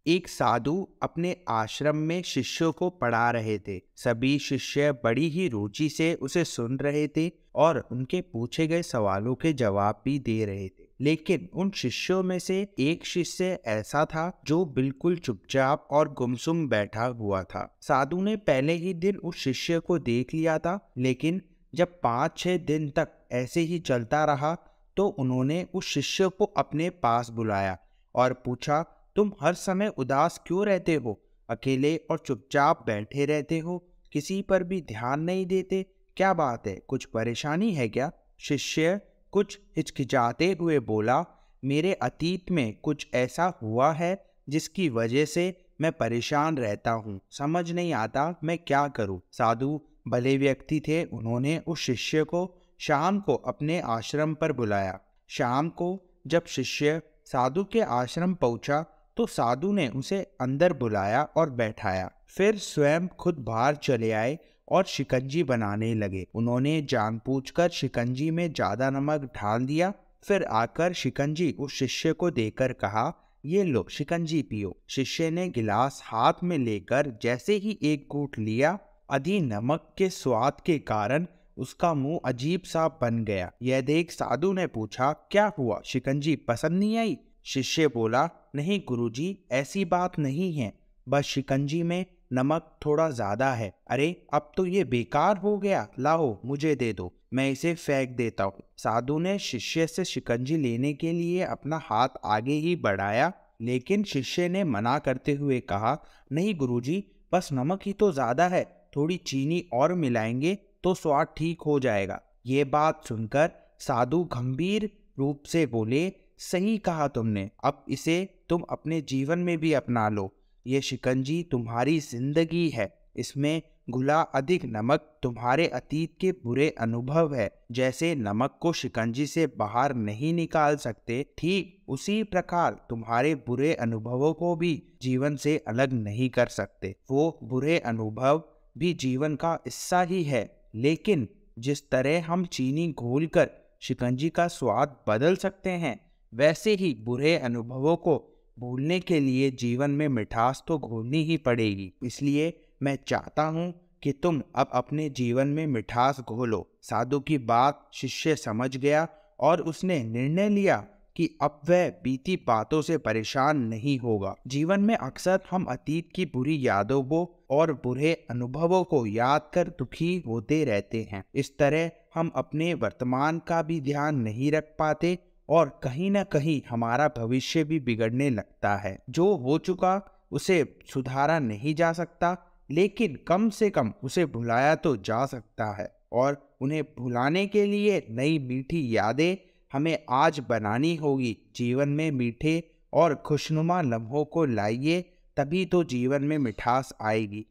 एक साधु अपने आश्रम में शिष्यों को पढ़ा रहे थे। सभी शिष्य बड़ी ही रुचि से उसे सुन रहे थे और उनके पूछे गए सवालों के जवाब भी दे रहे थे। लेकिन उन शिष्यों में से एक शिष्य ऐसा था जो बिल्कुल चुपचाप और गुमसुम बैठा हुआ था। साधु ने पहले ही दिन उस शिष्य को देख लिया था, लेकिन जब 5-6 दिन तक ऐसे ही चलता रहा तो उन्होंने उस शिष्य को अपने पास बुलाया और पूछा, तुम हर समय उदास क्यों रहते हो? अकेले और चुपचाप बैठे रहते हो, किसी पर भी ध्यान नहीं देते। क्या बात है, कुछ परेशानी है क्या? शिष्य कुछ हिचकिचाते हुए बोला, मेरे अतीत में कुछ ऐसा हुआ है जिसकी वजह से मैं परेशान रहता हूँ। समझ नहीं आता मैं क्या करूँ। साधु भले व्यक्ति थे। उन्होंने उस शिष्य को शाम को अपने आश्रम पर बुलाया। शाम को जब शिष्य साधु के आश्रम पहुंचा तो साधु ने उसे अंदर बुलाया और बैठाया। फिर स्वयं खुद बाहर चले आए और शिकंजी बनाने लगे। उन्होंने जानबूझकर शिकंजी में ज्यादा नमक डाल दिया। फिर आकर शिकंजी उस शिष्य को देकर कहा, ये लो शिकंजी पियो। शिष्य ने गिलास हाथ में लेकर जैसे ही एक घूंट लिया, अधिक नमक के स्वाद के कारण उसका मुंह अजीब सा बन गया। यह देख साधु ने पूछा, क्या हुआ, शिकंजी पसंद नहीं आई? शिष्य बोला, नहीं गुरुजी, ऐसी बात नहीं है, बस शिकंजी में नमक थोड़ा ज्यादा है। अरे अब तो ये बेकार हो गया, लाओ मुझे दे दो, मैं इसे फेंक देता हूँ। साधु ने शिष्य से शिकंजी लेने के लिए अपना हाथ आगे ही बढ़ाया, लेकिन शिष्य ने मना करते हुए कहा, नहीं गुरुजी, बस नमक ही तो ज्यादा है, थोड़ी चीनी और मिलाएंगे तो स्वाद ठीक हो जाएगा। ये बात सुनकर साधु गंभीर रूप से बोले, सही कहा तुमने, अब इसे तुम अपने जीवन में भी अपना लो। ये शिकंजी तुम्हारी जिंदगी है, इसमें घुला अधिक नमक तुम्हारे अतीत के बुरे अनुभव है। जैसे नमक को शिकंजी से बाहर नहीं निकाल सकते, ठीक उसी प्रकार तुम्हारे बुरे अनुभवों को भी जीवन से अलग नहीं कर सकते। वो बुरे अनुभव भी जीवन का हिस्सा ही है, लेकिन जिस तरह हम चीनी घोलकर शिकंजी का स्वाद बदल सकते हैं, वैसे ही बुरे अनुभवों को भूलने के लिए जीवन में मिठास तो घोलनी ही पड़ेगी। इसलिए मैं चाहता हूँ कि तुम अब अपने जीवन में मिठास घोलो। साधु की बात शिष्य समझ गया और उसने निर्णय लिया कि अब वह बीती बातों से परेशान नहीं होगा। जीवन में अक्सर हम अतीत की बुरी यादों को और बुरे अनुभवों को याद कर दुखी होते रहते हैं। इस तरह हम अपने वर्तमान का भी ध्यान नहीं रख पाते और कहीं ना कहीं हमारा भविष्य भी बिगड़ने लगता है। जो हो चुका उसे सुधारा नहीं जा सकता, लेकिन कम से कम उसे भुलाया तो जा सकता है। और उन्हें भुलाने के लिए नई मीठी यादें हमें आज बनानी होगी। जीवन में मीठे और खुशनुमा लम्हों को लाइए, तभी तो जीवन में मिठास आएगी।